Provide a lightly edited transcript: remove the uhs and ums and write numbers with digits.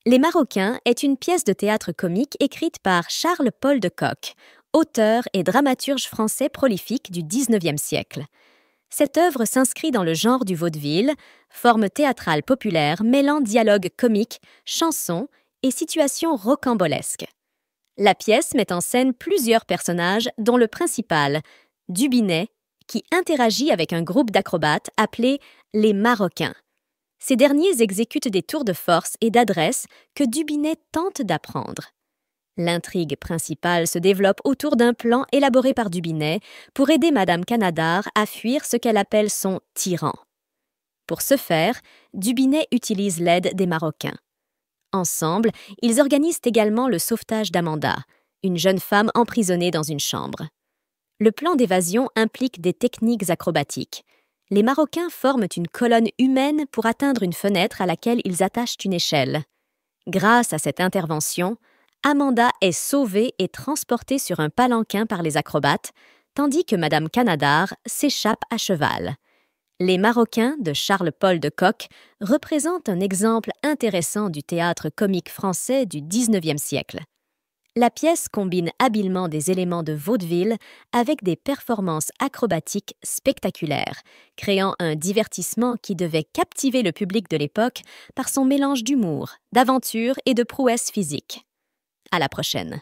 Les Marocains est une pièce de théâtre comique écrite par Charles-Paul de Kock, auteur et dramaturge français prolifique du XIXe siècle. Cette œuvre s'inscrit dans le genre du vaudeville, forme théâtrale populaire mêlant dialogue comique, chansons et situations rocambolesques. La pièce met en scène plusieurs personnages, dont le principal, Dubinet, qui interagit avec un groupe d'acrobates appelé les Marocains. Ces derniers exécutent des tours de force et d'adresse que Dubinet tente d'apprendre. L'intrigue principale se développe autour d'un plan élaboré par Dubinet pour aider Madame Canadar à fuir ce qu'elle appelle son tyran. Pour ce faire, Dubinet utilise l'aide des Marocains. Ensemble, ils organisent également le sauvetage d'Amanda, une jeune femme emprisonnée dans une chambre. Le plan d'évasion implique des techniques acrobatiques. Les Marocains forment une colonne humaine pour atteindre une fenêtre à laquelle ils attachent une échelle. Grâce à cette intervention, Amanda est sauvée et transportée sur un palanquin par les acrobates, tandis que Madame Canadar s'échappe à cheval. Les Marocains de Charles-Paul de Kock représentent un exemple intéressant du théâtre comique français du XIXe siècle. La pièce combine habilement des éléments de vaudeville avec des performances acrobatiques spectaculaires, créant un divertissement qui devait captiver le public de l'époque par son mélange d'humour, d'aventure et de prouesse physique. À la prochaine.